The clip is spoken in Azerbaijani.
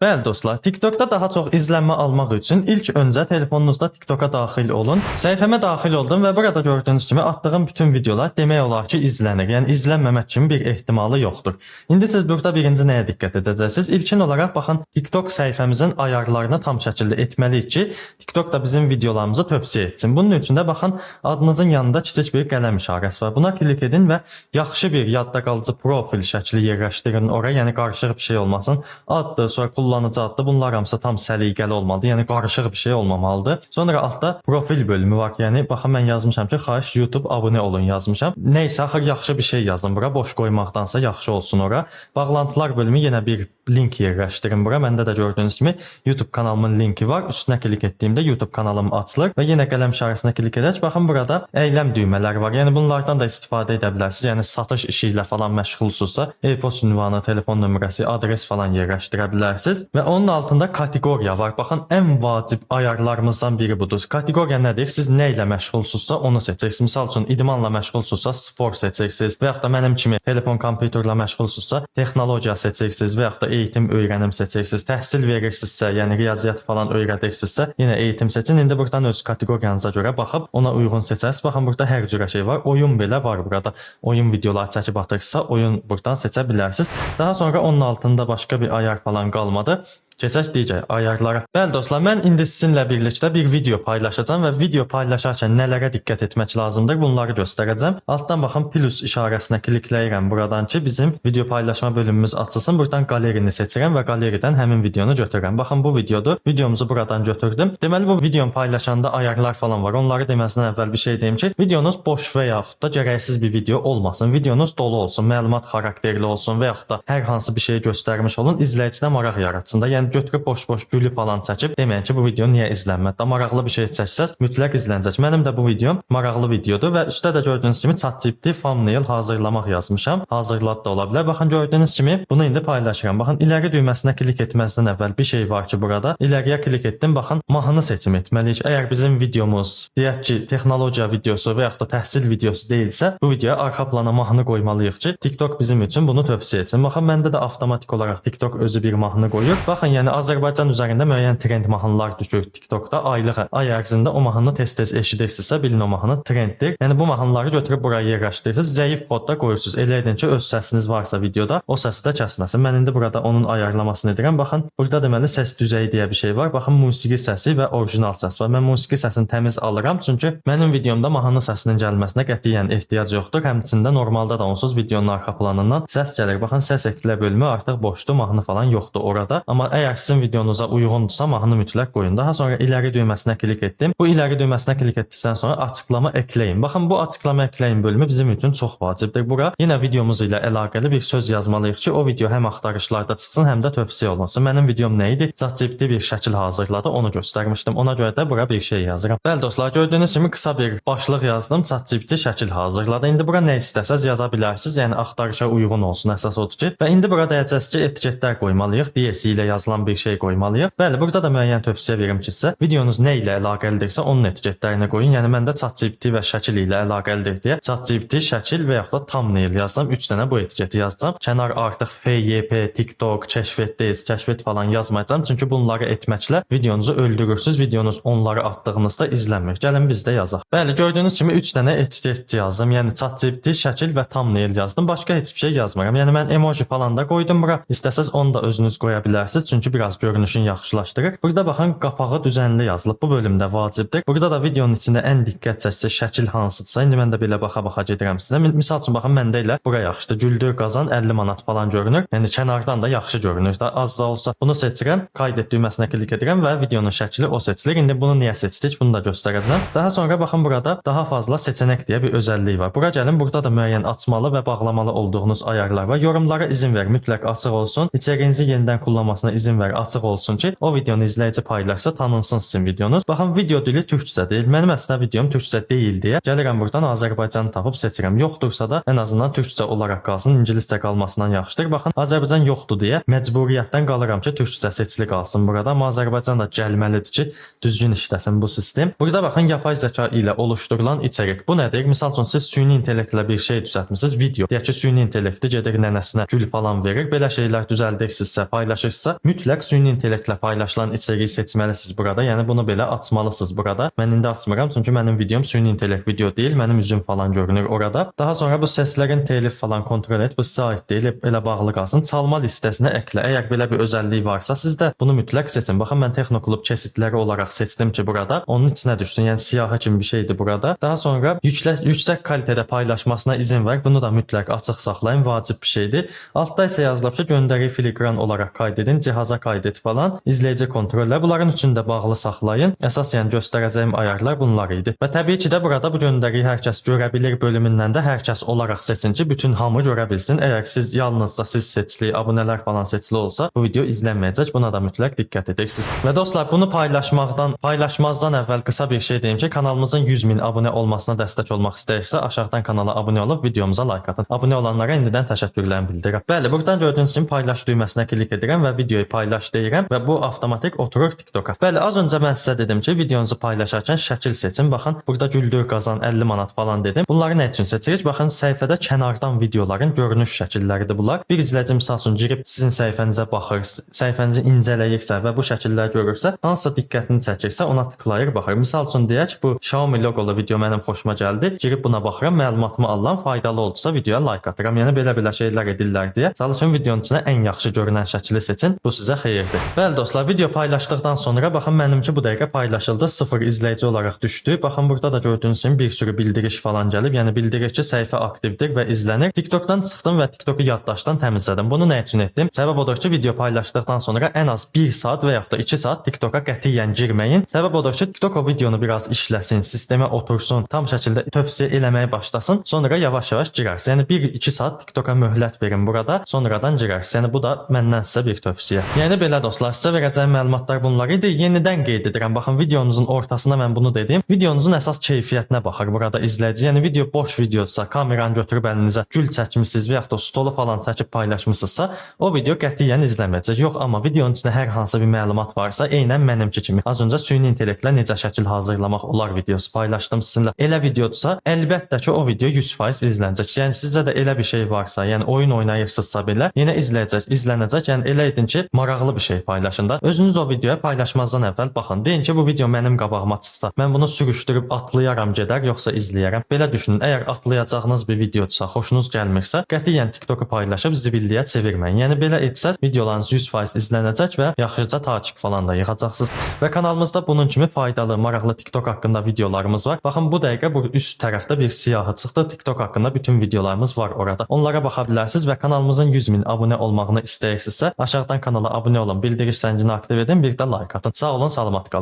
Bəli dostlar, TikTokda daha çox izlənmə almaq üçün ilk öncə telefonunuzda TikToka daxil olun. Səhifəmə daxil oldum və burada gördüyünüz kimi atdığım bütün videolar demək olar ki izlənir. Yəni izlənməmək kimi bir ehtimalı yoxdur. İndi siz burada birinci nəyə diqqət edəcəksiniz? İlkin olaraq baxın, TikTok səhifəmizin ayarlarını tam şəkildə etməliyik ki, TikTok da bizim videolarımızı tövsiyə etsin. Bunun üçün də baxın, adınızın yanında kiçik bir qələm işarəsi var. Buna klik edin və yaxşı bir yadda qalıcı profil şəkli yerləşdirin oraya. Yəni qarışıq bir şey olmasın. Addır, sonra kullanıcı addır. Bunlar hamısı tam səliqəli olmalıdır. Yəni qarışıq bir şey olmamalıdır. Sonra altda profil bölümü var. Yəni baxın mən yazmışam ki, xahiş YouTube abunə olun yazmışam. Nəysə axır yaxşı bir şey yazın bura. Boş qoymaqdansa yaxşı olsun ora. Bağlantılar bölümü yenə bir link yerləşdirin bura. Məndə də gördüyünüz kimi YouTube kanalımın linki var. Üstünə klik etdiyimdə YouTube kanalım açılır və yenə qələm işarəsinə klik edək. Baxın burada əyləm düymələri var. Yəni bunlardan da istifadə edə bilərsiniz. Yəni satış işi ilə falan məşğulsunuzsa, e-post ünvanı, telefon nömrəsi, adres falan yerləşdirə bilərsiniz. Və onun altında kateqoriya var. Baxın, ən vacib ayarlarımızdan biri budur. Kateqoriya nədir? Siz nə ilə məşğulsunuzsa onu seçirsiniz. Misal üçün idmanla məşğulsunuzsa spor seçirsiniz və yaxud da mənim kimi telefon, kompüterlə məşğulsunuzsa texnologiya seçirsiniz və yaxud da eğitim, öyrənim seçirsiniz. Təhsil verirsinizsə, yəni riyaziyyat falan öyrədirsinizsə, yenə eğitim seçin. İndi buradan öz kateqoriyanıza görə baxıb ona uyğun seçərsiniz. Baxın, burada hər cürə şey var. Oyun belə var burada. Oyun videoları çəkib atırsa, oyun buradan seçə bilərsiniz. Daha sonra onun altında başqa bir ayar falan qalmadı. Keçək digər ayarlara. Bəli dostlar, mən indi sizinlə birlikdə bir video paylaşacağam və video paylaşarkən nələrə diqqət etmək lazımdır bunları göstərəcəm. Altdan baxın plus işarəsinə klikləyirəm buradan ki, bizim video paylaşma bölümümüz açılsın. Buradan qalerini seçirəm və qaleridən həmin videonu götürürəm. Baxın, bu videodur. Videomuzu buradan götürdüm. Deməli bu videonu paylaşanda ayarlar falan var. Onları deməzdən əvvəl bir şey deyim ki, videonuz boş və yaxud da gərəksiz bir video olmasın. Videonuz dolu olsun, məlumat xarakterli olsun və yaxud da hər hansı bir şey göstərmiş olun, izləyicidə maraq yaratsın da. Yəni götürüb boş-boş gülü falan çəkib deməyin ki, bu video niyə izlənmədi? Da maraqlı bir şey çəksəz, mütləq izlənəcək. Mənim də bu videom maraqlı videodur və üstdə də gördüyünüz kimi ChatGPT thumbnail hazırlamaq yazmışam. Hazırlad da ola bilər. Baxın, gördüyünüz kimi bunu indi paylaşıram. Baxın, iləri düyməsinə klik etməzdən əvvəl bir şey var ki, burada ileriyə klik etdim. Baxın, mahnını seçim etməliyik. Əgər bizim videomuz deyək ki, texnologiya videosu və yaxud da təhsil videosu deyilsə, bu videoya arxa plana mahnı qoymalıyıq ki, TikTok bizim üçün bunu tövsiyə etsin. Baxın, məndə də avtomatik olaraq TikTok özü bir mahnı qoyur. Baxın, yəni Azərbaycan üzərində müəyyən trend mahnılar düşür TikTokda. Ay ərzində o mahnını tez-tez eşidirsinizsə, bilin o mahnı trenddir. Yəni bu mahnıları götürüb buraya yerləşdirirsiniz. Zəif modda qoyursunuz. Elə edin ki, öz səsiniz varsa videoda, o səsi də kəsməsin. Mən indi burada onun ayarlamasını edirəm. Baxın, burada deməli səs düzəyi deyə bir şey var. Baxın, musiqi səsi və orijinal səs var. Mən musiqi səsini təmiz alıram, çünki mənim videomda mahnı səsinin gəlməsinə qətiyyən ehtiyac yoxdur. Həmçində normalda da onsuz videonun arxa planından səs gəlir. Baxın, səs eklə bölümü artıq boşdur, mahnı falan yoxdur orada. Amma əgər sizin videonuza uyğundursa mahnı mütləq qoyun. Daha sonra iləri düyməsinə klik etdim. Bu iləri düyməsinə klik etdikdən sonra açıqlama ekləyin. Baxın, bu açıqlama ekləyin bölümü bizim üçün çox vacibdir. Bura yenə videomuz ilə əlaqəli bir söz yazmalıyıq ki, o video həm axtarışlarda çıxsın, həm də tövsiyə olunsun. Mənim videom nə idi? ChatGPT bir şəkil hazırladı, onu göstərmişdim. Ona görə də bura bir şey yazıram. Bəli dostlar, gördüyünüz kimi qısa bir başlıq yazdım. ChatGPT şəkil hazırladı. İndi bura nə istəsəz yaza bilərsiniz. Yəni axtarışa uyğun olsun, əsas odur ki. Və indi burada deyəcəksiniz ki, etiketlər qoymalıyıq. DSI ilə yazılan bir şey qoymalıyıq. Bəli, burada da müəyyən tövsiyə verim ki, sizə videonuz nə ilə əlaqəlidirsə onun etiketlərini qoyun. Yəni məndə ChatGPT və şəkil ilə əlaqəlidir deyə ChatGPT şəkil və yaxud da thumbnail yazsam, 3 dənə bu etiketi yazacağam. Kənar artıq FYP, TikTok, kəşfətdəyiz, kəşfət falan yazmayacağam. Çünki bunları etməklə videonuzu öldürürsüz. Videonuz onları atdığınızda izlənmir. Gəlin biz də yazaq. Bəli, gördüyünüz kimi 3 dənə etiket yazdım. Yəni ChatGPT, şəkil və thumbnail yazdım. Başqa heç bir şey yazmıram. Yəni mən emoji falan da qoydum bura. İstəsəz onu da özünüz qoya bilərsiniz. Çünki biraz görünüşün yaxşılaşdırır. Burada baxın, qapağı düzənli yazılıb. Bu bölümdə vacibdir. Burada da videonun içində ən diqqət çəksə şəkil hansıdırsa, indi mən də belə baxa-baxa gedirəm sizə. Misal üçün baxın, məndə elə bura yaxşıdır. Güldür qazan 50 manat falan görünür. Yəni kənardan da yaxşı görünür. Da az da olsa bunu seçirəm. Qaydet düyməsinə klik edirəm və videonun şəkli o seçilir. İndi bunu niyə seçdik? Bunu da göstərəcəm. Daha sonra baxın, burada daha fazla seçənək deyə bir özəlliyi var. Bura gəlin, burada da müəyyən açmalı və bağlamalı olduğunuz ayarlar var. Yorumlara izin ver, mütləq açıq olsun. İçəriyinizi yenidən kullanmasına izin ver, açıq olsun ki, o videonu izləyici paylaşsa tanınsın sizin videonuz. Baxın, video dili türkcə deyil. Mənim əslində videom türkcə deyil deyə gəlirəm buradan Azərbaycan tapıb seçirəm. Yoxdursa da ən azından türkcə olaraq qalsın, ingiliscə qalmasından yaxşıdır. Baxın, Azərbaycan yoxdur deyə məcburiyyətdən qalıram ki, türkcə seçili qalsın burada. Amma Azərbaycan da gəlməlidir ki, düzgün işləsin bu sistem. Burada baxın, yapay zəka ilə oluşdurulan içərik. Bu nədir? Misal üçün siz süni intellektlə bir şey düzəltmisiniz, video. Deyək ki, süni intellekti gedir nənəsinə gül falan verir. Belə şeylər düzəldirsinizsə, paylaşırsınızsa, mütləq mütləq süni intellektlə paylaşılan içeriği seçməlisiniz burada. Yəni bunu belə açmalısınız burada. Mən indi açmıram çünki mənim videom süni intellekt video deyil. Mənim üzüm falan görünür orada. Daha sonra bu səslərin telif falan kontrol et. Bu sizə aid deyil. Elə bağlı qalsın. Çalma listəsinə eklə. Əgər belə bir özəlliyi varsa, siz də bunu mütləq seçin. Baxın, mən Texnoklub kesitləri olaraq seçdim ki, burada onun içinə düşsün. Yəni siyahı kimi bir şeydir burada. Daha sonra yüksək kalitədə paylaşmasına izin ver. Bunu da mütləq açıq saxlayın. Vacib bir şeydir. Altda isə yazılıb ki, göndəri filigran olaraq kaydedin, cihaza kaydet falan, izləyici kontrollər. Bunların üçünü də bağlı saxlayın. Əsas yəni göstərəcəyim ayarlar bunlar idi. Və təbii ki də burada bu göndəriyi hər kəs görə bilir bölümündən də hər kəs olaraq seçin ki, bütün hamı görə bilsin. Əgər siz yalnızca siz seçili, abunələr falan seçili olsa, bu video izlənməyəcək. Buna da mütləq diqqət edirsiniz. Və dostlar, bunu paylaşmazdan əvvəl qısa bir şey deyim ki, kanalımızın 100.000 abunə olmasına dəstək olmaq istəyirsə, aşağıdan kanala abunə olub videomuza like atın. Abunə olanlara indidən təşəkkürlərimi bildirirəm. Bəli, buradan gördüyünüz kimi paylaş düyməsinə klik edirəm və videoyu paylaş deyirəm və bu avtomatik oturur TikToka. Bəli, az öncə mən sizə dedim ki, videonuzu paylaşarkən şəkil seçin. Baxın, burada güldür qazan 50 manat falan dedim. Bunları nə üçün seçirik? Baxın, səhifədə kənardan videoların görünüş şəkilləridir bunlar. Bir izləyici misal üçün girib sizin səhifənizə baxır, səhifənizi incələyirsə və bu şəkilləri görürsə, hansısa diqqətini çəkirsə, ona tıklayır, baxır. Misal üçün deyək, bu Xiaomi loqolu video mənim xoşuma gəldi. Girib buna baxıram, məlumatımı alıram, faydalı oldusa videoya like atıram. Yəni belə şeylər edirlər deyə çalışın videonun içində ən yaxşı görünən şəkili seçin. Bu sizə xeyirdir. Bəli dostlar, video paylaşdıqdan sonra baxın, mənimki bu dəqiqə paylaşıldı. 0 izləyici olaraq düşdü. Baxın, burada da gördüyünüz kimi bir sürü bildiriş falan gəlib. Yəni bildirir ki, səhifə aktivdir və izlənir. TikTokdan çıxdım və TikToku yaddaşdan təmizlədim. Bunu nə üçün etdim? Səbəb odur ki, video paylaşdıqdan sonra ən az 1 saat və yaxud da 2 saat TikToka qətiyyən girməyin. Səbəb odur ki, TikTok o videonu biraz işləsin, sistemə otursun, tam şəkildə tövsiyə eləməyə başlasın. Sonra yavaş-yavaş girərsiniz. Yəni 1-2 saat TikToka möhlət verin burada, sonradan girərsiniz. Yəni bu da məndən sizə bir tövsiyə. Yəni belə dostlar, sizə verəcəyim məlumatlar bunlar idi. Yenidən qeyd edirəm. Baxın, videonuzun ortasında mən bunu dedim. Videonuzun əsas keyfiyyətinə baxır burada izləyici. Yəni video boş videosa, kameranı götürüb əlinizə gül çəkmisiniz və yaxud da stolu falan çəkib paylaşmısınızsa, o video qətiyyən izlənməyəcək. Yox, amma videonun içində hər hansı bir məlumat varsa, eynən mənimki kimi. Az öncə süni intellektlə necə şəkil hazırlamaq olar videosu paylaşdım sizinlə. Elə videodursa, əlbəttə ki, o video 100% izlənəcək. Yəni sizdə də elə bir şey varsa, yəni oyun oynayırsınızsa belə, yenə izlənəcək. Yəni elə edin ki, maraqlı bir şey paylaşın da. Özünüz o videoya paylaşmazdan əvvəl baxın. Deyin ki, bu video mənim qabağıma çıxsa, mən bunu sürüşdürüb atlayaram gedər, yoxsa izləyərəm. Belə düşünün. Əgər atlayacağınız bir videodursa, xoşunuz gəlmirsə, qətiyyən TikToku paylaşıb zibilliyə çevirməyin. Yəni belə etsəz, videolarınız 100% izlənəcək və yaxşıca takip falan da yığacaqsınız. Və kanalımızda bunun kimi faydalı, maraqlı TikTok haqqında videolarımız var. Baxın, bu dəqiqə bu üst tərəfdə bir siyahı çıxdı. TikTok haqqında bütün videolarımız var orada. Onlara baxa bilərsiniz və kanalımızın 100.000 abunə olmağını istəyirsinizsə, aşağıdan kanala abunə olun, bildiriş zəngini aktiv edin, bir də like atın. Sağ olun, salamat qalın.